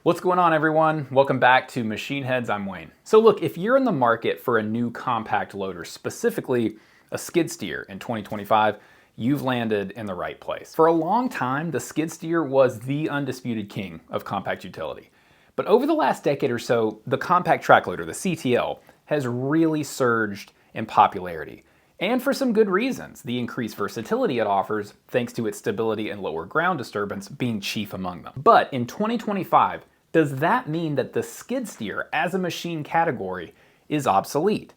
What's going on, everyone? Welcome back to Machine Heads. I'm Wayne. So look, if you're in the market for a new compact loader, specifically a skid steer in 2025, you've landed in the right place. For a long time, the skid steer was the undisputed king of compact utility. But over the last decade or so, the compact track loader, the CTL, has really surged in popularity. And for some good reasons, the increased versatility it offers, thanks to its stability and lower ground disturbance being chief among them. But in 2025, does that mean that the skid steer as a machine category is obsolete?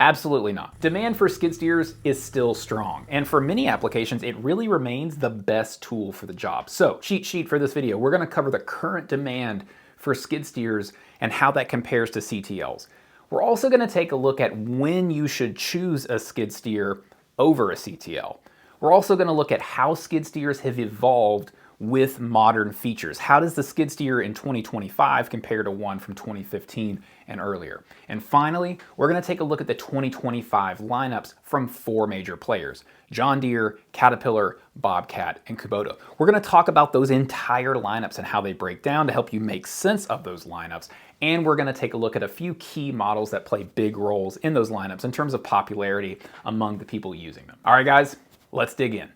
Absolutely not. Demand for skid steers is still strong, and for many applications, it really remains the best tool for the job. So, cheat sheet for this video, we're gonna cover the current demand for skid steers and how that compares to CTLs. We're also going to take a look at when you should choose a skid steer over a CTL. We're also going to look at how skid steers have evolved with modern features. How does the skid steer in 2025 compare to one from 2015 and earlier? And finally, we're going to take a look at the 2025 lineups from 4 major players: John Deere, Caterpillar, Bobcat, and Kubota. We're going to talk about those entire lineups and how they break down to help you make sense of those lineups. And we're going to take a look at a few key models that play big roles in those lineups in terms of popularity among the people using them. All right, guys, let's dig in.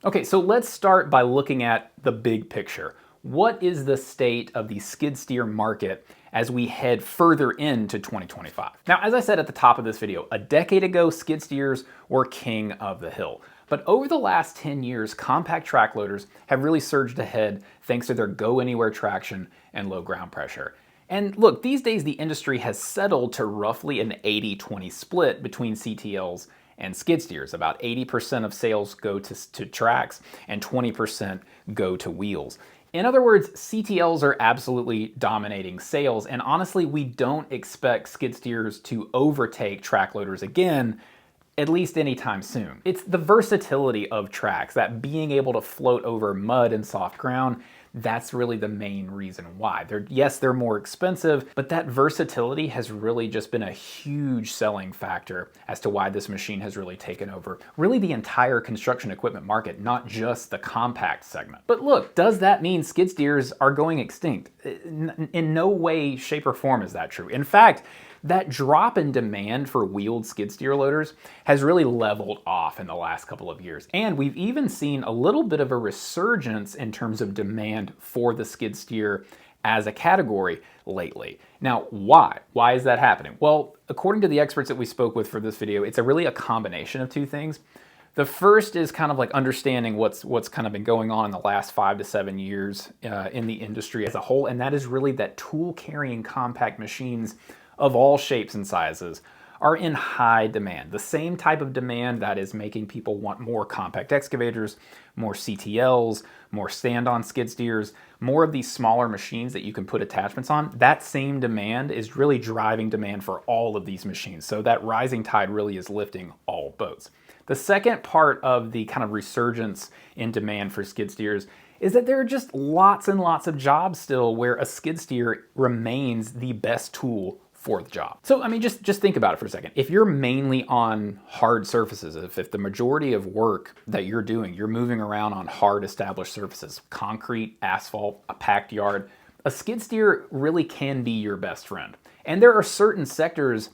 Okay, so let's start by looking at the big picture. What is the state of the skid steer market as we head further into 2025? Now, as I said at the top of this video, a decade ago, skid steers were king of the hill. But over the last 10 years, compact track loaders have really surged ahead thanks to their go-anywhere traction and low ground pressure. And look, these days the industry has settled to roughly an 80-20 split between CTLs and skid steers. About 80% of sales go to tracks and 20% go to wheels. In other words, CTLs are absolutely dominating sales, and honestly, we don't expect skid steers to overtake track loaders again, at least anytime soon. It's the versatility of tracks, that being able to float over mud and soft ground. That's really the main reason why. Yes, they're more expensive, but that versatility has really just been a huge selling factor as to why this machine has really taken over really the entire construction equipment market, not just the compact segment. But look, does that mean skid steers are going extinct? In no way, shape, or form is that true. In fact, that drop in demand for wheeled skid steer loaders has really leveled off in the last couple of years. And we've even seen a little bit of a resurgence in terms of demand for the skid steer as a category lately. Now, why? Why is that happening? Well, according to the experts that we spoke with for this video, it's really a combination of two things. The first is kind of like understanding what's kind of been going on in the last 5 to 7 years in the industry as a whole, and that is really that tool-carrying compact machines of all shapes and sizes are in high demand. The same type of demand that is making people want more compact excavators, more CTLs, more stand-on skid steers, more of these smaller machines that you can put attachments on. That same demand is really driving demand for all of these machines. So that rising tide really is lifting all boats. The second part of the kind of resurgence in demand for skid steers is that there are just lots and lots of jobs still where a skid steer remains the best tool for the job. So, I mean, just think about it for a second. If you're mainly on hard surfaces, if the majority of work that you're doing, you're moving around on hard established surfaces, concrete, asphalt, a packed yard, a skid steer really can be your best friend. And there are certain sectors,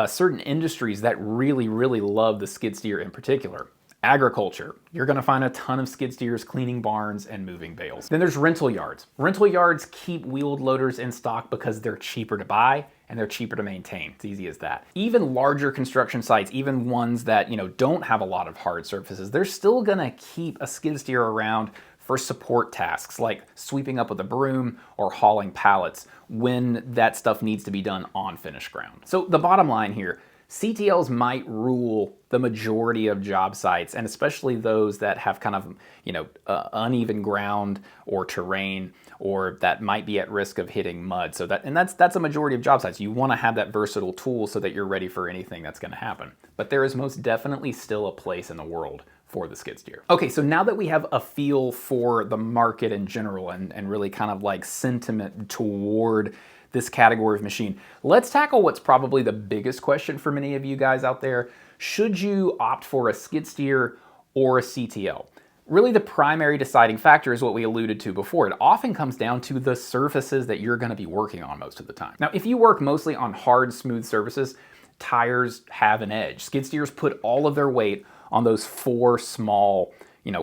certain industries that really, really love the skid steer in particular. Agriculture, you're going to find a ton of skid steers cleaning barns and moving bales. Then there's rental yards. Rental yards keep wheeled loaders in stock because they're cheaper to buy and they're cheaper to maintain. It's easy as that. Even larger construction sites, even ones that, don't have a lot of hard surfaces, they're still going to keep a skid steer around for support tasks like sweeping up with a broom or hauling pallets when that stuff needs to be done on finished ground. So the bottom line here, CTLs might rule the majority of job sites, and especially those that have kind of, uneven ground or terrain, or that might be at risk of hitting mud. So that's a majority of job sites. You want to have that versatile tool so that you're ready for anything that's going to happen. But there is most definitely still a place in the world for the skid steer. Okay, so now that we have a feel for the market in general and really kind of like sentiment toward this category of machine, let's tackle what's probably the biggest question for many of you guys out there. Should you opt for a skid steer or a CTL? Really, the primary deciding factor is what we alluded to before. It often comes down to the surfaces that you're going to be working on most of the time. Now, if you work mostly on hard, smooth surfaces, tires have an edge. Skid steers put all of their weight on those 4 small,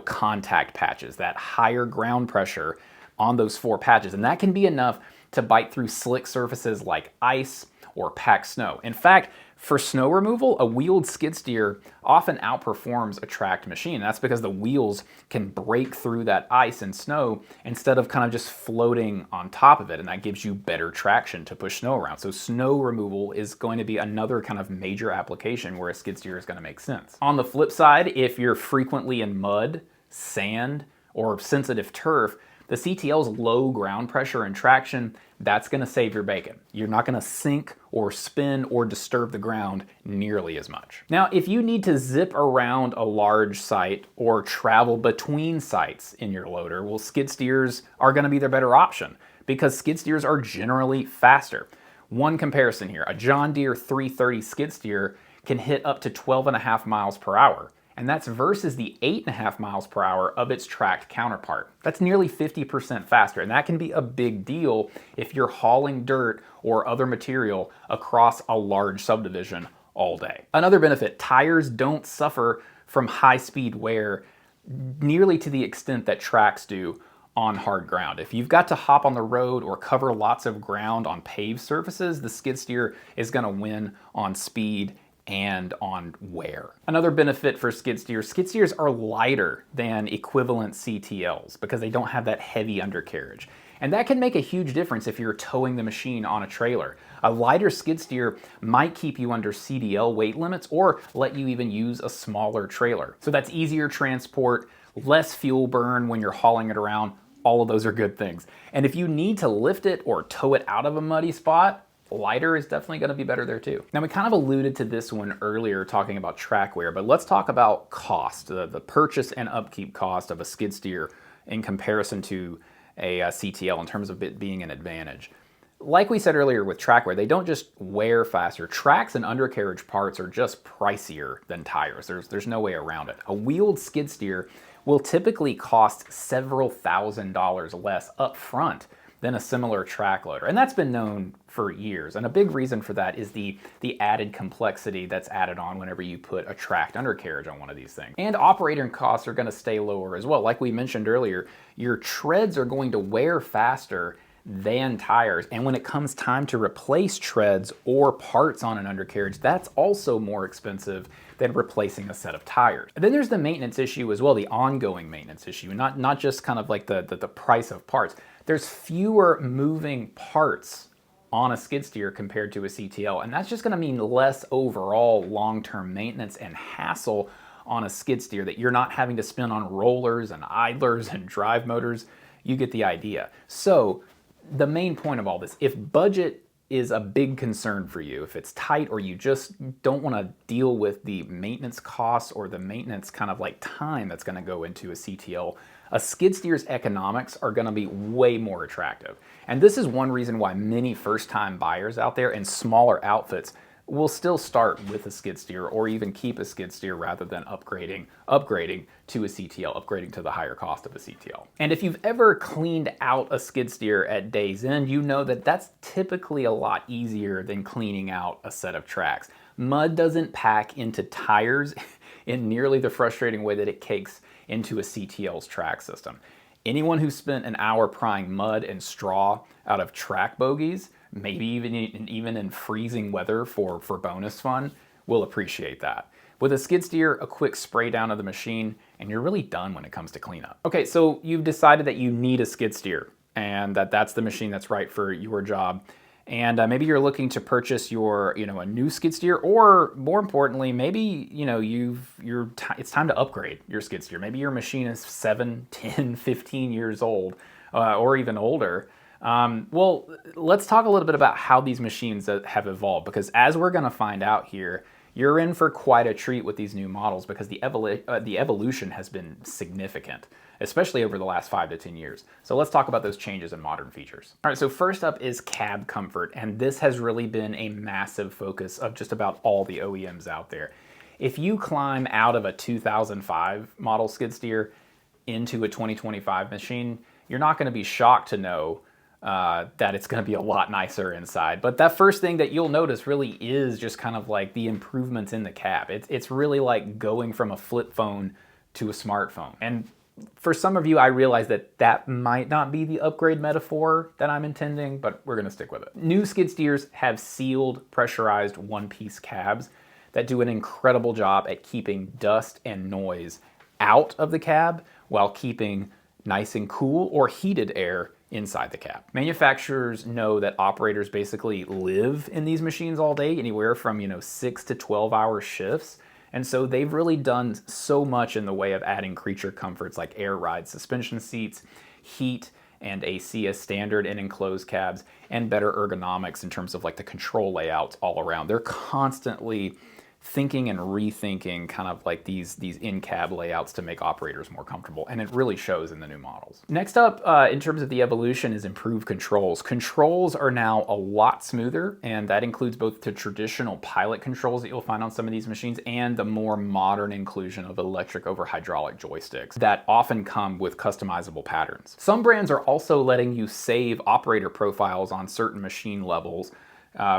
contact patches, that higher ground pressure on those 4 patches. And that can be enough to bite through slick surfaces like ice or packed snow. In fact, for snow removal, a wheeled skid steer often outperforms a tracked machine. That's because the wheels can break through that ice and snow instead of kind of just floating on top of it, and that gives you better traction to push snow around. So snow removal is going to be another kind of major application where a skid steer is going to make sense. On the flip side, if you're frequently in mud, sand, or sensitive turf, the CTL's low ground pressure and traction, that's going to save your bacon. You're not going to sink or spin or disturb the ground nearly as much. Now, if you need to zip around a large site or travel between sites in your loader, well, skid steers are going to be the better option because skid steers are generally faster. One comparison here, a John Deere 330 skid steer can hit up to 12.5 miles per hour. And that's versus the 8.5 miles per hour of its tracked counterpart. That's nearly 50% faster, and that can be a big deal if you're hauling dirt or other material across a large subdivision all day. Another benefit, tires don't suffer from high-speed wear nearly to the extent that tracks do on hard ground. If you've got to hop on the road or cover lots of ground on paved surfaces, the skid steer is going to win on speed and on wear. Another benefit for skid steers are lighter than equivalent CTLs because they don't have that heavy undercarriage. And that can make a huge difference if you're towing the machine on a trailer. A lighter skid steer might keep you under CDL weight limits or let you even use a smaller trailer. So that's easier transport, less fuel burn when you're hauling it around. All of those are good things. And if you need to lift it or tow it out of a muddy spot, lighter is definitely going to be better there too. Now, we kind of alluded to this one earlier talking about track wear, but let's talk about cost, the purchase and upkeep cost of a skid steer in comparison to a CTL in terms of it being an advantage. Like we said earlier with track wear, they don't just wear faster. Tracks and undercarriage parts are just pricier than tires. There's no way around it. A wheeled skid steer will typically cost several $1,000s less up front than a similar track loader. And that's been known for years. And a big reason for that is the added complexity that's added on whenever you put a tracked undercarriage on one of these things. And operating costs are going to stay lower as well. Like we mentioned earlier, your treads are going to wear faster than tires. And when it comes time to replace treads or parts on an undercarriage, that's also more expensive than replacing a set of tires. And then there's the maintenance issue as well, the ongoing maintenance issue, not just kind of like the price of parts. There's fewer moving parts on a skid steer compared to a CTL, and that's just going to mean less overall long-term maintenance and hassle on a skid steer that you're not having to spend on rollers and idlers and drive motors. You get the idea. So the main point of all this, if budget is a big concern for you, if it's tight or you just don't want to deal with the maintenance costs or the maintenance kind of like time that's going to go into a CTL, a skid steer's economics are going to be way more attractive. And this is one reason why many first-time buyers out there and smaller outfits will still start with a skid steer or even keep a skid steer rather than upgrading to a CTL, upgrading to the higher cost of a CTL. And if you've ever cleaned out a skid steer at day's end, you know that that's typically a lot easier than cleaning out a set of tracks. Mud doesn't pack into tires in nearly the frustrating way that it cakes into a CTL's track system. Anyone who spent an hour prying mud and straw out of track bogies, maybe even in freezing weather for bonus fun, will appreciate that. With a skid steer, a quick spray down of the machine, and you're really done when it comes to cleanup. Okay, so you've decided that you need a skid steer and that's the machine that's right for your job. and maybe you're looking to purchase a new skid steer, or more importantly, maybe, it's time to upgrade your skid steer. Maybe your machine is 7, 10, 15 years old, or even older. Well, let's talk a little bit about how these machines have evolved, because as we're going to find out here, you're in for quite a treat with these new models, because the evolution has been significant, especially over the last 5 to 10 years. So let's talk about those changes in modern features. All right, so first up is cab comfort, and this has really been a massive focus of just about all the OEMs out there. If you climb out of a 2005 model skid steer into a 2025 machine, you're not going to be shocked to know that it's going to be a lot nicer inside. But that first thing that you'll notice really is just kind of like the improvements in the cab. It's really like going from a flip phone to a smartphone. And for some of you, I realize that might not be the upgrade metaphor that I'm intending, but we're going to stick with it. New skid steers have sealed, pressurized one-piece cabs that do an incredible job at keeping dust and noise out of the cab while keeping nice and cool or heated air inside the cab. Manufacturers know that operators basically live in these machines all day, anywhere from 6 to 12-hour shifts. And so they've really done so much in the way of adding creature comforts like air ride suspension seats, heat and AC as standard in enclosed cabs, and better ergonomics in terms of like the control layouts all around. They're constantly thinking and rethinking kind of like these in-cab layouts to make operators more comfortable, and it really shows in the new models. Next up, in terms of the evolution, is improved controls. Controls are now a lot smoother, and that includes both the traditional pilot controls that you'll find on some of these machines and the more modern inclusion of electric over hydraulic joysticks that often come with customizable patterns. Some brands are also letting you save operator profiles on certain machine levels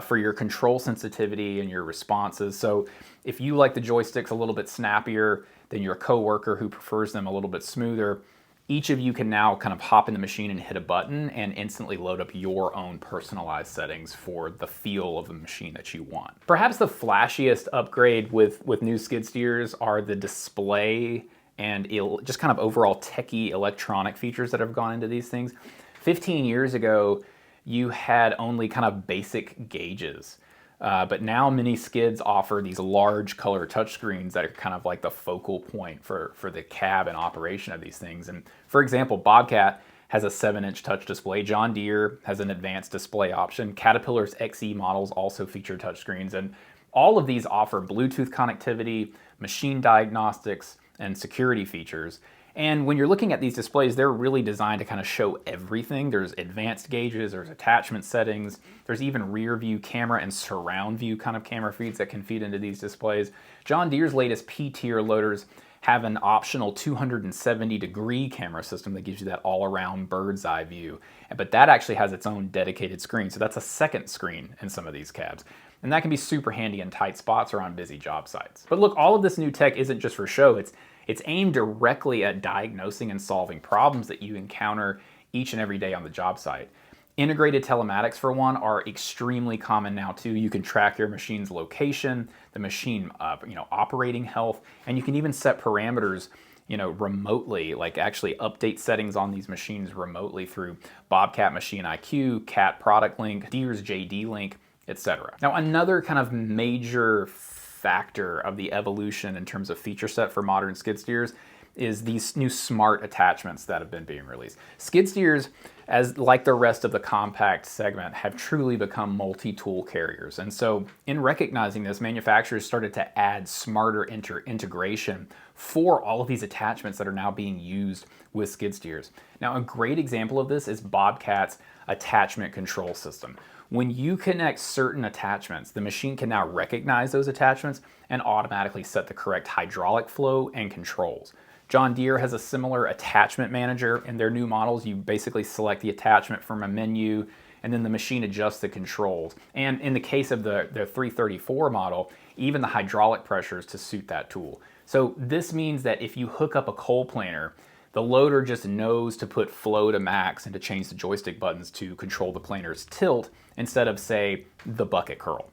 for your control sensitivity and your responses. So if you like the joysticks a little bit snappier than your coworker who prefers them a little bit smoother, each of you can now kind of hop in the machine and hit a button and instantly load up your own personalized settings for the feel of the machine that you want. Perhaps the flashiest upgrade with new skid steers are the display and just kind of overall techie electronic features that have gone into these things. 15 years ago, you had only kind of basic gauges. But now many skids offer these large color touchscreens that are kind of like the focal point for the cab and operation of these things. And for example, Bobcat has a 7-inch touch display. John Deere has an advanced display option. Caterpillar's XE models also feature touchscreens. And all of these offer Bluetooth connectivity, machine diagnostics, and security features. And when you're looking at these displays, they're really designed to kind of show everything. There's advanced gauges, there's attachment settings, there's even rear view camera and surround view kind of camera feeds that can feed into these displays. John Deere's latest P-tier loaders have an optional 270-degree camera system that gives you that all-around bird's eye view. But that actually has its own dedicated screen, so that's a second screen in some of these cabs. And that can be super handy in tight spots or on busy job sites. But look, all of this new tech isn't just for show. It's aimed directly at diagnosing and solving problems that you encounter each and every day on the job site. Integrated telematics, for one, are extremely common now too. You can track your machine's location, the machine operating health, and you can even set parameters remotely, like actually update settings on these machines remotely through Bobcat Machine IQ, Cat Product Link, Deere's JD Link, etc. Now, another kind of major factor of the evolution in terms of feature set for modern skid steers is these new smart attachments that have been being released. Skid steers, as like the rest of the compact segment, have truly become multi-tool carriers. And so in recognizing this, manufacturers started to add smarter integration for all of these attachments that are now being used with skid steers. Now, a great example of this is Bobcat's attachment control system. When you connect certain attachments, the machine can now recognize those attachments and automatically set the correct hydraulic flow and controls. John Deere has a similar attachment manager in their new models. You basically select the attachment from a menu, and then the machine adjusts the controls. And in the case of the 334 model, even the hydraulic pressures to suit that tool. So this means that if you hook up a coal planer, the loader just knows to put flow to max and to change the joystick buttons to control the planer's tilt instead of, say, the bucket curl.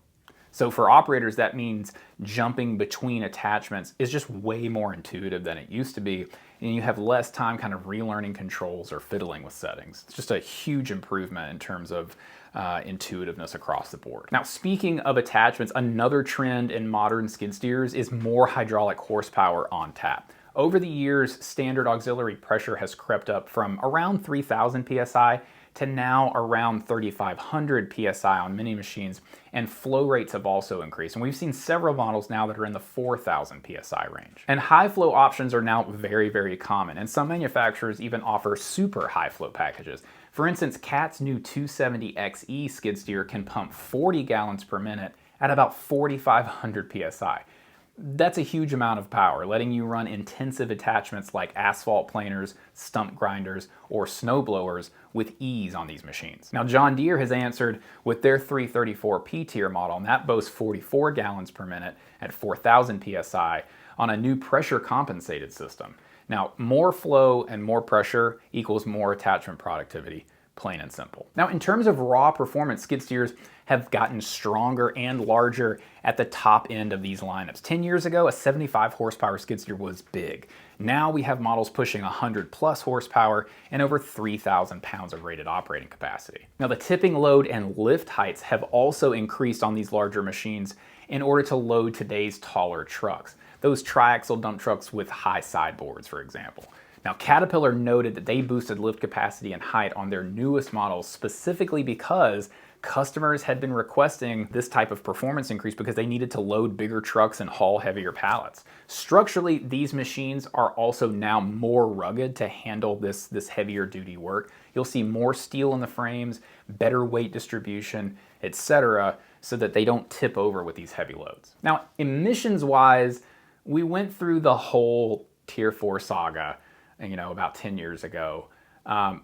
So for operators, that means jumping between attachments is just way more intuitive than it used to be. and you have less time kind of relearning controls or fiddling with settings. It's just a huge improvement in terms of intuitiveness across the board. Now, speaking of attachments, another trend in modern skid steers is more hydraulic horsepower on tap. Over the years, standard auxiliary pressure has crept up from around 3,000 psi to now around 3,500 psi on many machines, and flow rates have also increased. And we've seen several models now that are in the 4,000 psi range. And high flow options are now very, very common, and some manufacturers even offer super high flow packages. For instance, Cat's new 270XE skid steer can pump 40 gallons per minute at about 4,500 psi. That's a huge amount of power, letting you run intensive attachments like asphalt planers, stump grinders, or snow blowers with ease on these machines. Now, John Deere has answered with their 334P tier model, and that boasts 44 gallons per minute at 4,000 psi on a new pressure compensated system. Now, more flow and more pressure equals more attachment productivity, plain and simple. Now, in terms of raw performance, skid steers have gotten stronger and larger at the top end of these lineups. 10 years ago, a 75 horsepower skid steer was big. Now we have models pushing 100 plus horsepower and over 3,000 pounds of rated operating capacity. Now, the tipping load and lift heights have also increased on these larger machines in order to load today's taller trucks. Those triaxle dump trucks with high sideboards, for example. Now, Caterpillar noted that they boosted lift capacity and height on their newest models specifically because customers had been requesting this type of performance increase because they needed to load bigger trucks and haul heavier pallets. Structurally, these machines are also now more rugged to handle this heavier duty work. You'll see more steel in the frames, better weight distribution, etc., so that they don't tip over with these heavy loads. Now, emissions-wise, we went through the whole Tier 4 saga, about 10 years ago.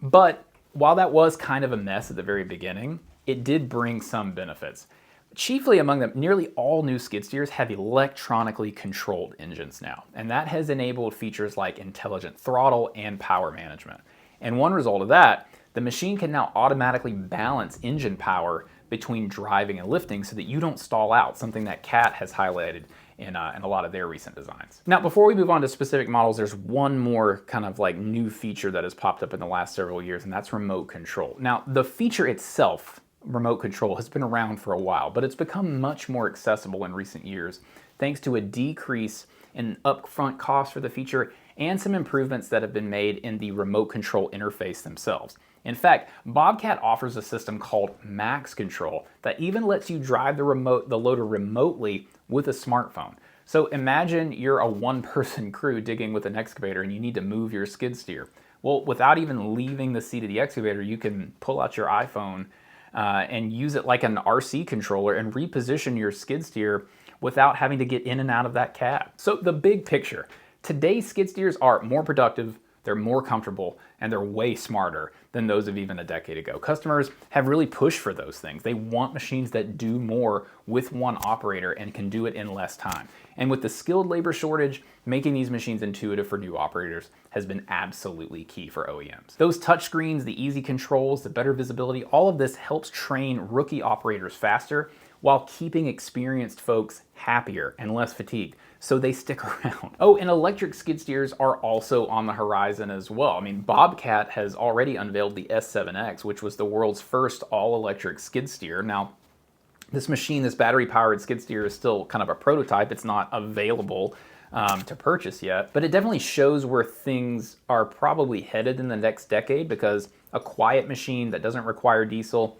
But while that was kind of a mess at the very beginning, it did bring some benefits. Chiefly among them, nearly all new skid steers have electronically controlled engines now, and that has enabled features like intelligent throttle and power management. And one result of that, the machine can now automatically balance engine power between driving and lifting so that you don't stall out, something that Cat has highlighted in a lot of their recent designs. Now, before we move on to specific models, there's one more kind of like new feature that has popped up in the last several years, and that's remote control. Now, the feature itself, remote control, has been around for a while, but it's become much more accessible in recent years thanks to a decrease in upfront costs for the feature and some improvements that have been made in the remote control interface themselves. In fact, Bobcat offers a system called Max Control that even lets you drive the loader remotely with a smartphone. So imagine you're a one-person crew digging with an excavator and you need to move your skid steer. Well, without even leaving the seat of the excavator, you can pull out your iPhone and use it like an RC controller and reposition your skid steer without having to get in and out of that cab. So the big picture, today's skid steers are more productive, they're more comfortable, and they're way smarter than those of even a decade ago. Customers have really pushed for those things. They want machines that do more with one operator and can do it in less time. And with the skilled labor shortage, making these machines intuitive for new operators has been absolutely key for OEMs. Those touchscreens, the easy controls, the better visibility, all of this helps train rookie operators faster while keeping experienced folks happier and less fatigued, so they stick around. Oh, and electric skid steers are also on the horizon as well. I mean, Bobcat has already unveiled the S7X, which was the world's first all-electric skid steer. Now, this machine, this battery-powered skid steer, is still kind of a prototype. It's not available to purchase yet, but it definitely shows where things are probably headed in the next decade, because a quiet machine that doesn't require diesel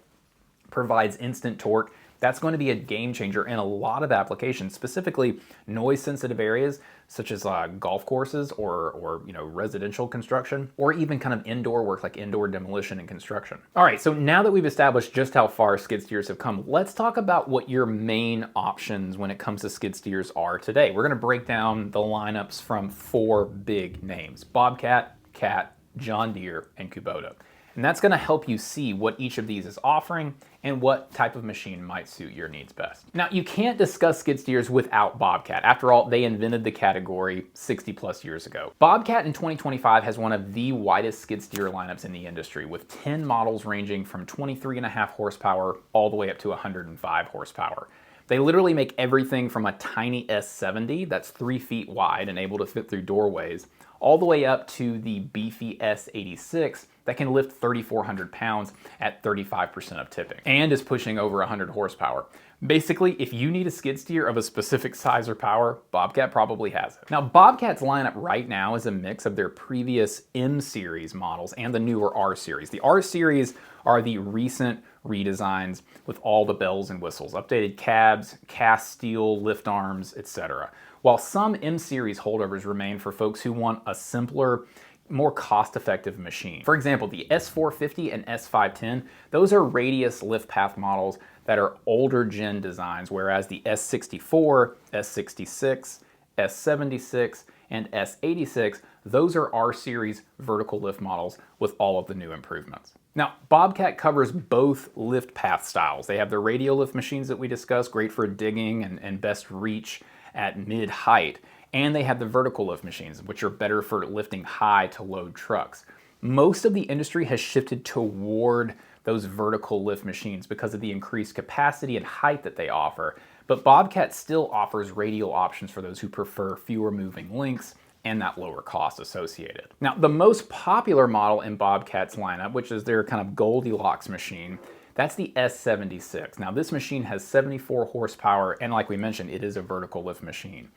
provides instant torque. That's going to be a game changer in a lot of applications, specifically noise-sensitive areas such as golf courses or residential construction, or even kind of indoor work like indoor demolition and construction. All right, so now that we've established just how far skid steers have come, let's talk about what your main options when it comes to skid steers are today. We're going to break down the lineups from 4 big names: Bobcat, Cat, John Deere, and Kubota. And that's going to help you see what each of these is offering and what type of machine might suit your needs best. Now, you can't discuss skid steers without Bobcat. After all, they invented the category 60 plus years ago. Bobcat in 2025 has one of the widest skid steer lineups in the industry, with 10 models ranging from 23.5 horsepower all the way up to 105 horsepower. They literally make everything from a tiny S70 that's 3 feet wide and able to fit through doorways, all the way up to the beefy S86 that can lift 3,400 pounds at 35% of tipping and is pushing over 100 horsepower. Basically, if you need a skid steer of a specific size or power, Bobcat probably has it. Now, Bobcat's lineup right now is a mix of their previous M series models and the newer R series. The R series are the recent redesigns with all the bells and whistles, updated cabs, cast steel, lift arms, etc. While some M series holdovers remain for folks who want a simpler, more cost-effective machine. For example, the S450 and S510, those are radius lift path models that are older gen designs, whereas the S64, S66, S76, and S86, those are R series vertical lift models with all of the new improvements. Now, Bobcat covers both lift path styles. They have the radial lift machines that we discussed, great for digging and best reach at mid-height. And they have the vertical lift machines, which are better for lifting high to load trucks. Most of the industry has shifted toward those vertical lift machines because of the increased capacity and height that they offer. But Bobcat still offers radial options for those who prefer fewer moving links and that lower cost associated. Now, the most popular model in Bobcat's lineup, which is their kind of Goldilocks machine, that's the S76. Now, this machine has 74 horsepower, and like we mentioned, it is a vertical lift machine.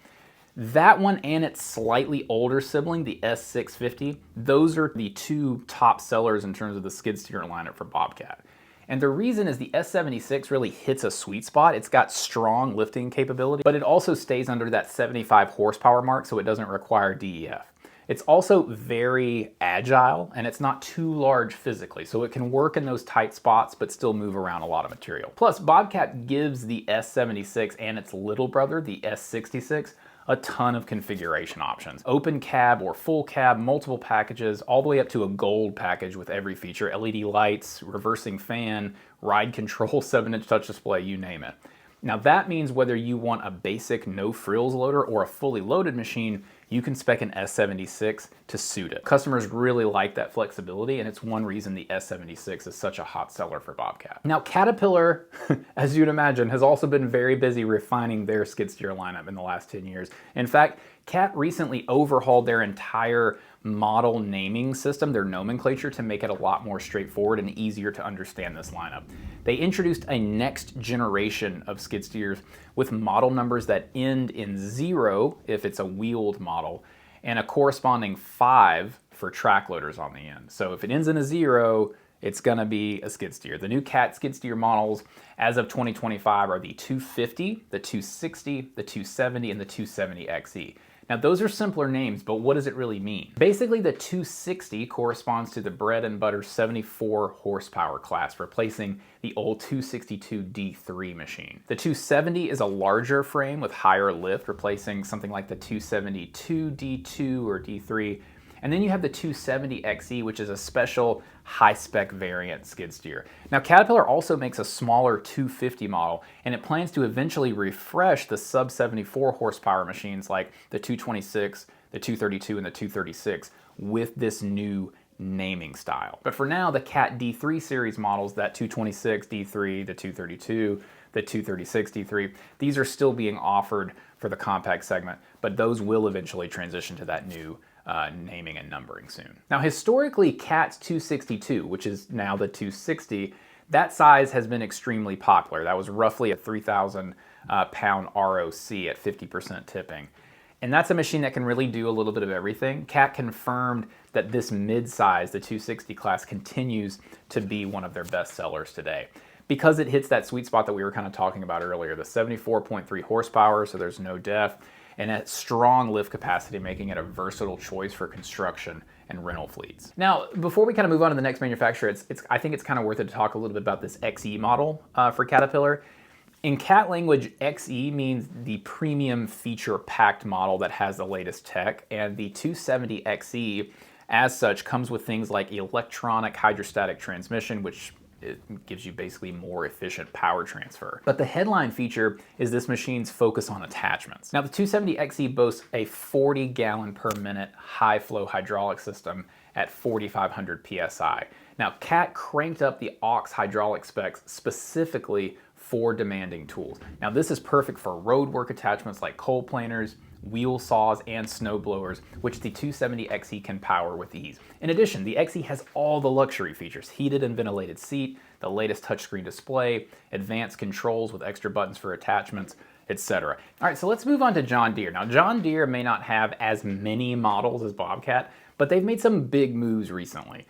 That one and its slightly older sibling, the S650, those are the two top sellers in terms of the skid steer lineup for Bobcat. And the reason is the S76 really hits a sweet spot. It's got strong lifting capability, but it also stays under that 75 horsepower mark, so it doesn't require DEF. It's also very agile, and it's not too large physically, so it can work in those tight spots but still move around a lot of material. Plus, Bobcat gives the S76 and its little brother, the S66, a ton of configuration options. Open cab or full cab, multiple packages, all the way up to a gold package with every feature, LED lights, reversing fan, ride control, 7-inch touch display, you name it. Now that means whether you want a basic no frills loader or a fully loaded machine, you can spec an S76 to suit it. Customers really like that flexibility, and it's one reason the S76 is such a hot seller for Bobcat. Now Caterpillar, as you'd imagine, has also been very busy refining their skid steer lineup in the last 10 years. In fact, Cat recently overhauled their entire model naming system, their nomenclature, to make it a lot more straightforward and easier to understand this lineup. They introduced a next generation of skid steers with model numbers that end in 0 if it's a wheeled model, and a corresponding 5 for track loaders on the end. So if it ends in a 0, it's gonna be a skid steer. The new Cat skid steer models as of 2025 are the 250, the 260, the 270, and the 270 XE. Now those are simpler names, but what does it really mean? Basically the 260 corresponds to the bread and butter 74 horsepower class, replacing the old 262 D3 machine. The 270 is a larger frame with higher lift, replacing something like the 272 D2 or D3. And then you have the 270 XE, which is a special high-spec variant skid steer. Now, Caterpillar also makes a smaller 250 model, and it plans to eventually refresh the sub-74 horsepower machines like the 226, the 232, and the 236 with this new naming style. But for now, the Cat D3 series models, that 226 D3, the 232, the 236 D3, these are still being offered for the compact segment, but those will eventually transition to that new naming and numbering soon. Now historically, Cat's 262, which is now the 260, that size has been extremely popular. That was roughly a 3,000 pound ROC at 50% tipping. And that's a machine that can really do a little bit of everything. Cat confirmed that this mid-size, the 260 class, continues to be one of their best sellers today, because it hits that sweet spot that we were kind of talking about earlier, the 74.3 horsepower, so there's no DEF, and a strong lift capacity, making it a versatile choice for construction and rental fleets. Now, before we kind of move on to the next manufacturer, I think it's kind of worth it to talk a little bit about this XE model for Caterpillar. In Cat language, XE means the premium feature packed model that has the latest tech, and the 270 XE, as such, comes with things like electronic hydrostatic transmission, which it gives you basically more efficient power transfer. But the headline feature is this machine's focus on attachments. Now the 270 XE boasts a 40 gallon per minute high flow hydraulic system at 4,500 PSI. Now Cat cranked up the aux hydraulic specs specifically for demanding tools. Now this is perfect for road work attachments like coal planers, wheel saws, and snow blowers, which the 270 XE can power with ease. In addition, the XE has all the luxury features: heated and ventilated seat, the latest touchscreen display, advanced controls with extra buttons for attachments, etc. All right, so let's move on to John Deere. Now, John Deere may not have as many models as Bobcat, but they've made some big moves recently.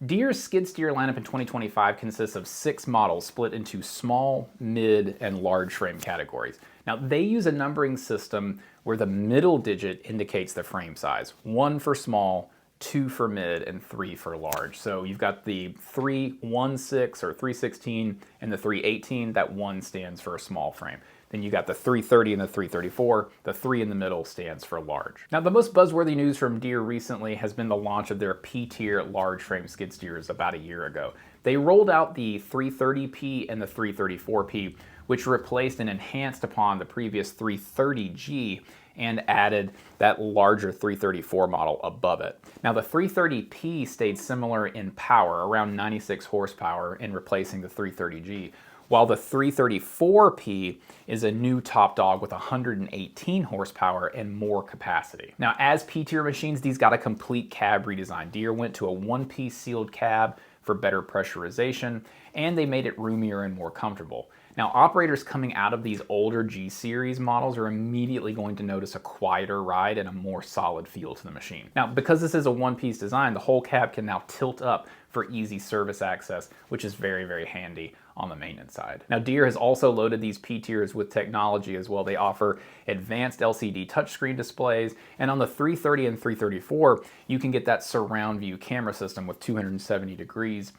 Deere's skid steer lineup in 2025 consists of 6 models split into small, mid, and large frame categories. Now, they use a numbering system where the middle digit indicates the frame size: 1 for small, 2 for mid, and 3 for large. So you've got the 316 or 316 and the 318. That 1 stands for a small frame. Then you got the 330 and the 334. The 3 in the middle stands for large. Now, the most buzzworthy news from Deere recently has been the launch of their P-tier large frame skid steers about a year ago. They rolled out the 330P and the 334P, which replaced and enhanced upon the previous 330G and added that larger 334 model above it. Now, the 330P stayed similar in power, around 96 horsepower, in replacing the 330G, while the 334P is a new top dog with 118 horsepower and more capacity. Now, as P-tier machines, these got a complete cab redesign. Deere went to a one-piece sealed cab for better pressurization, and they made it roomier and more comfortable. Now, operators coming out of these older G-Series models are immediately going to notice a quieter ride and a more solid feel to the machine. Now, because this is a one-piece design, the whole cab can now tilt up for easy service access, which is very, very handy on the maintenance side. Now, Deere has also loaded these P-tiers with technology as well. They offer advanced LCD touchscreen displays, and on the 330 and 334, you can get that surround view camera system with 270 degrees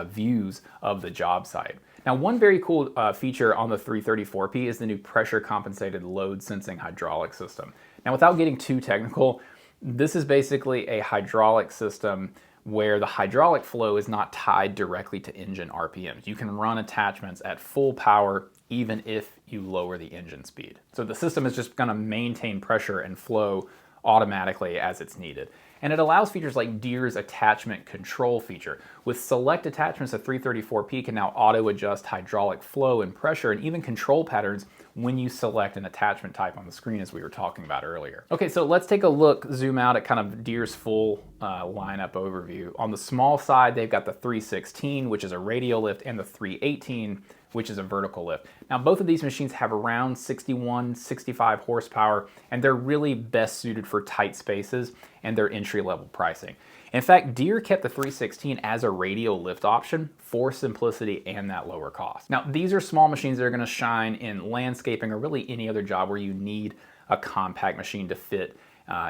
views of the job site. Now, one very cool feature on the 334P is the new pressure compensated load sensing hydraulic system. Now, without getting too technical, this is basically a hydraulic system where the hydraulic flow is not tied directly to engine RPMs. You can run attachments at full power even if you lower the engine speed. So the system is just going to maintain pressure and flow automatically as it's needed. And it allows features like Deere's attachment control feature. With select attachments, the 334P can now auto-adjust hydraulic flow and pressure and even control patterns when you select an attachment type on the screen, as we were talking about earlier. Okay, so let's take a look, zoom out at kind of Deere's full lineup overview. On the small side, they've got the 316, which is a radial lift, and the 318, which is a vertical lift. Now, both of these machines have around 61, 65 horsepower, and they're really best suited for tight spaces and their entry-level pricing. In fact, Deere kept the 316 as a radial lift option for simplicity and that lower cost. Now, these are small machines that are gonna shine in landscaping or really any other job where you need a compact machine to fit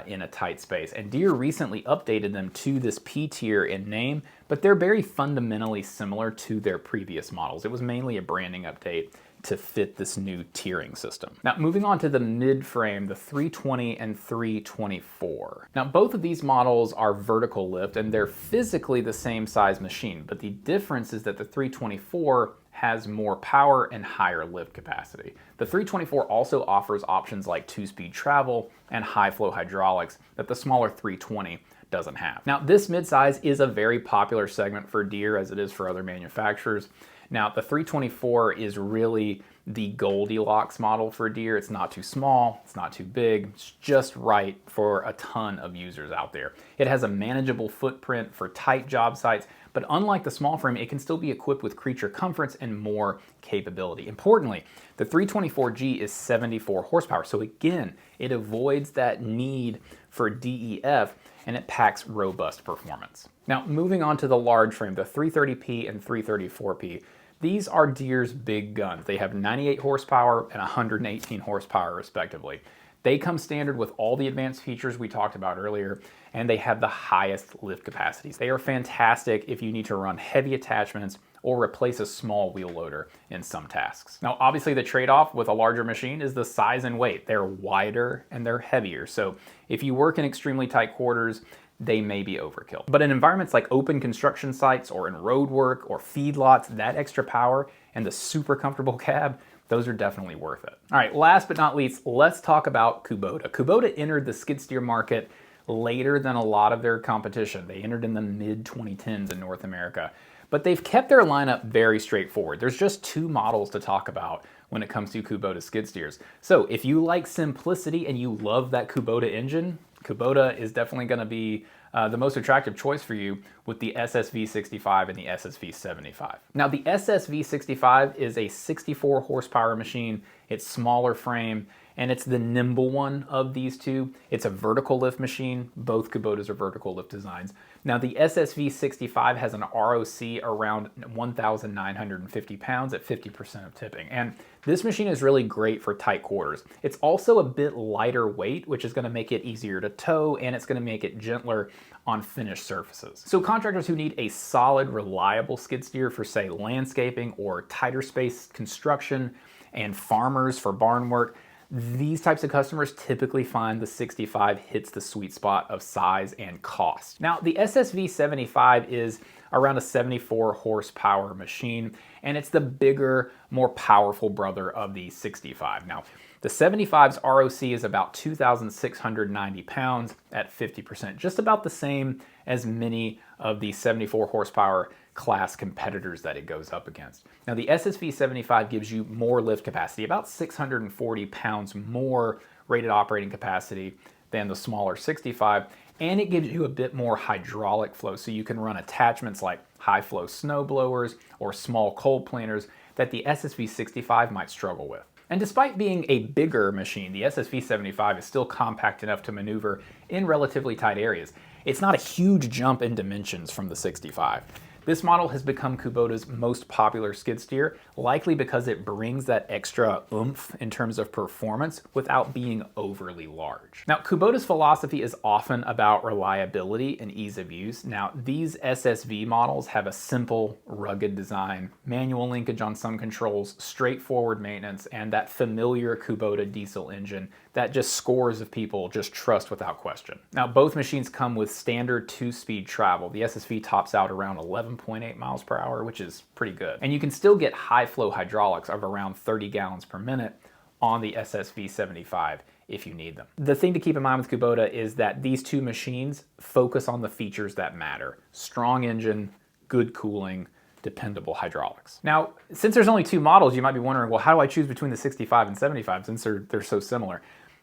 in a tight space. And Deere recently updated them to this P-tier in name, but they're very fundamentally similar to their previous models. It was mainly a branding update to fit this new tiering system. Now, moving on to the mid-frame, the 320 and 324. Now, both of these models are vertical lift and they're physically the same size machine, but the difference is that the 324 has more power and higher lift capacity. The 324 also offers options like 2-speed travel and high-flow hydraulics that the smaller 320 doesn't have. Now, this midsize is a very popular segment for Deere, as it is for other manufacturers. Now, the 324 is really the Goldilocks model for Deere. It's not too small, it's not too big, it's just right for a ton of users out there. It has a manageable footprint for tight job sites, but unlike the small frame, it can still be equipped with creature comforts and more capability. Importantly, the 324G is 74 horsepower, so again, it avoids that need for DEF and it packs robust performance. Now, moving on to the large frame, the 330P and 334P, these are Deere's big guns. They have 98 horsepower and 118 horsepower respectively. They come standard with all the advanced features we talked about earlier, and they have the highest lift capacities. They are fantastic if you need to run heavy attachments or replace a small wheel loader in some tasks. Now, obviously the trade-off with a larger machine is the size and weight. They're wider and they're heavier. So if you work in extremely tight quarters, they may be overkill. But in environments like open construction sites or in road work or feedlots, that extra power and the super comfortable cab, those are definitely worth it. All right, last but not least, let's talk about Kubota. Kubota entered the skid steer market later than a lot of their competition. They entered in the mid-2010s in North America. But they've kept their lineup very straightforward. There's just two models to talk about when it comes to Kubota skid steers. So if you like simplicity and you love that Kubota engine, Kubota is definitely going to be the most attractive choice for you with the SSV65 and the SSV75. Now the SSV65 is a 64 horsepower machine. It's smaller frame and it's the nimble one of these two. It's a vertical lift machine. Both Kubotas are vertical lift designs. Now the SSV65 has an ROC around 1,950 pounds at 50% of tipping. And this machine is really great for tight quarters. It's also a bit lighter weight, which is going to make it easier to tow, and it's going to make it gentler on finished surfaces. So contractors who need a solid, reliable skid steer for, say, landscaping or tighter space construction, and farmers for barn work, these types of customers typically find the 65 hits the sweet spot of size and cost. Now, the SSV 75 is around a 74 horsepower machine, and it's the bigger, more powerful brother of the 65. Now, the 75's ROC is about 2,690 pounds at 50%, just about the same as many of the 74 horsepower class competitors that it goes up against. Now the SSV 75 gives you more lift capacity, about 640 pounds more rated operating capacity than the smaller 65, and it gives you a bit more hydraulic flow, so you can run attachments like high flow snow blowers or small cold planters that the SSV 65 might struggle with. And despite being a bigger machine, the SSV 75 is still compact enough to maneuver in relatively tight areas. It's not a huge jump in dimensions from the 65. This model has become Kubota's most popular skid steer, likely because it brings that extra oomph in terms of performance without being overly large. Now, Kubota's philosophy is often about reliability and ease of use. Now, these SSV models have a simple, rugged design, manual linkage on some controls, straightforward maintenance, and that familiar Kubota diesel engine that just scores of people just trust without question. Now, both machines come with standard 2-speed travel. The SSV tops out around 11.8 miles per hour, which is pretty good. And you can still get high flow hydraulics of around 30 gallons per minute on the SSV 75 if you need them. The thing to keep in mind with Kubota is that these two machines focus on the features that matter: strong engine, good cooling, dependable hydraulics. Now, since there's only two models, you might be wondering, well, how do I choose between the 65 and 75 since they're so similar?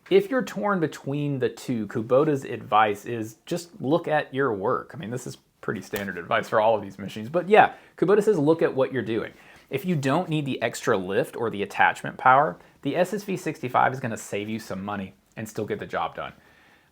If you're torn between the two, Kubota's advice is just look at your work. I mean, this is pretty standard advice for all of these machines, but yeah, Kubota says look at what you're doing. If you don't need the extra lift or the attachment power, the SSV 65 is going to save you some money and still get the job done.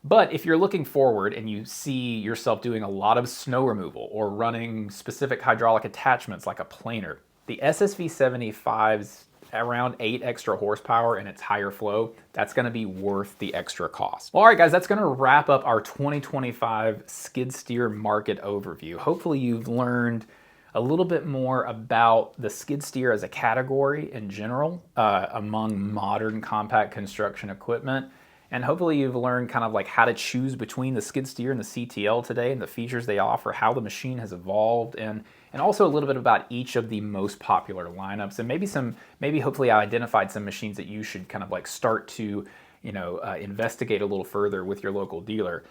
But if you're looking forward and you see yourself doing a lot of snow removal or running specific hydraulic attachments like a planer, the SSV 75's around 8 extra horsepower and its higher flow, that's going to be worth the extra cost. Well, all right, guys, that's going to wrap up our 2025 skid steer market overview. Hopefully you've learned a little bit more about the skid steer as a category in general among modern compact construction equipment. And hopefully you've learned kind of like how to choose between the skid steer and the CTL today and the features they offer, how the machine has evolved, and also a little bit about each of the most popular lineups, and maybe hopefully I identified some machines that you should kind of like start to, investigate a little further with your local dealer.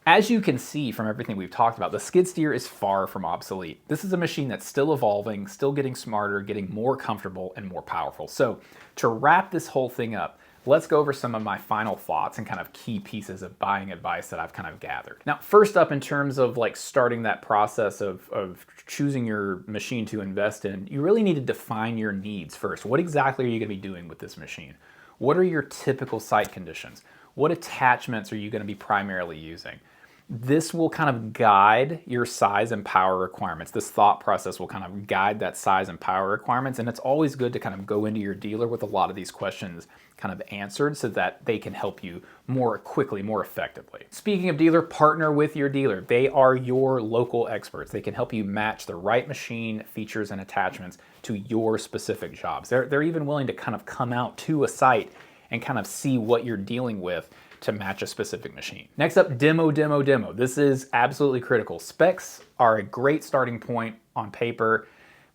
As you can see from everything we've talked about, the skid steer is far from obsolete. This is a machine that's still evolving, still getting smarter, getting more comfortable and more powerful. So to wrap this whole thing up, let's go over some of my final thoughts and kind of key pieces of buying advice that I've kind of gathered. Now, first up, in terms of like starting that process of choosing your machine to invest in, you really need to define your needs first. What exactly are you going to be doing with this machine? What are your typical site conditions? What attachments are you going to be primarily using? This will kind of guide your size and power requirements. This thought process will kind of guide that size and power requirements, and it's always good to kind of go into your dealer with a lot of these questions kind of answered so that they can help you more quickly, more effectively. Speaking of dealer, partner with your dealer. They are your local experts. They can help you match the right machine, features, and attachments to your specific jobs. They're even willing to kind of come out to a site and kind of see what you're dealing with to match a specific machine. Next up, demo. This is absolutely critical. Specs are a great starting point on paper,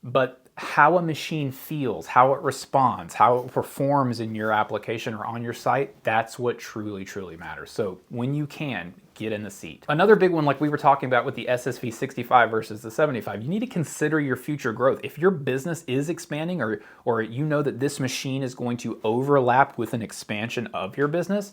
but how a machine feels, how it responds, how it performs in your application or on your site, that's what truly, truly matters. So when you can, get in the seat. Another big one, like we were talking about with the SSV 65 versus the 75, you need to consider your future growth. If your business is expanding or you know that this machine is going to overlap with an expansion of your business,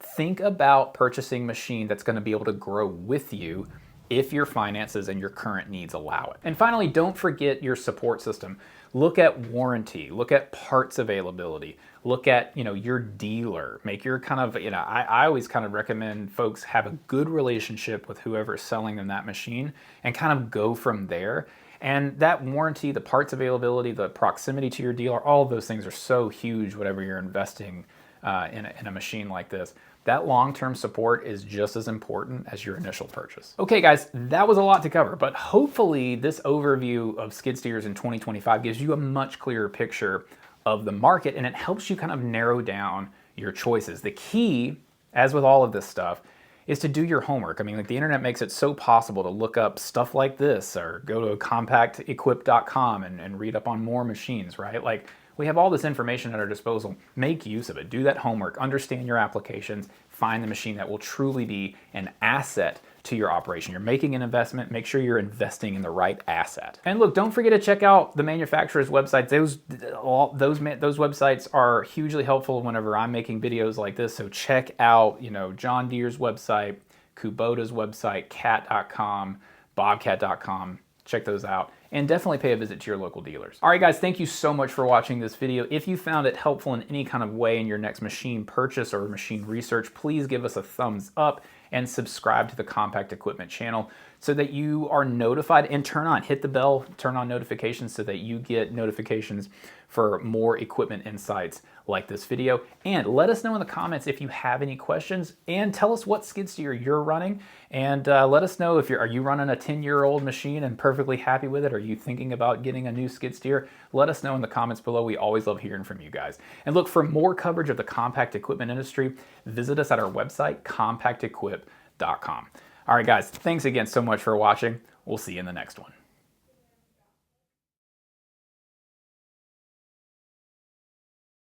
think about purchasing a machine that's going to be able to grow with you if your finances and your current needs allow it. And finally, don't forget your support system. Look at warranty, look at parts availability, look at, your dealer. Make your kind of, I always kind of recommend folks have a good relationship with whoever's selling them that machine and kind of go from there. And that warranty, the parts availability, the proximity to your dealer, all of those things are so huge whenever you're investing in a machine like this. That long-term support is just as important as your initial purchase. Okay guys, that was a lot to cover, but hopefully this overview of skid steers in 2025 gives you a much clearer picture of the market and it helps you kind of narrow down your choices. The key, as with all of this stuff, is to do your homework. I mean, like the internet makes it so possible to look up stuff like this or go to compactequip.com and read up on more machines, right? Like, we have all this information at our disposal. Make use of it. Do that homework. Understand your applications. Find the machine that will truly be an asset to your operation. You're making an investment. Make sure you're investing in the right asset. And look, don't forget to check out the manufacturer's websites. Those websites are hugely helpful whenever I'm making videos like this. So check out, John Deere's website, Kubota's website, cat.com, bobcat.com. Check those out and definitely pay a visit to your local dealers. All right guys, thank you so much for watching this video. If you found it helpful in any kind of way in your next machine purchase or machine research, please give us a thumbs up and subscribe to the Compact Equipment channel so that you are notified and hit the bell, turn on notifications so that you get notifications for more equipment insights like this video. And let us know in the comments if you have any questions and tell us what skid steer you're running and let us know if are you running a 10-year-old machine and perfectly happy with it? Are you thinking about getting a new skid steer? Let us know in the comments below. We always love hearing from you guys. And look, for more coverage of the compact equipment industry, visit us at our website, compactequip.com. All right, guys, thanks again so much for watching. We'll see you in the next one.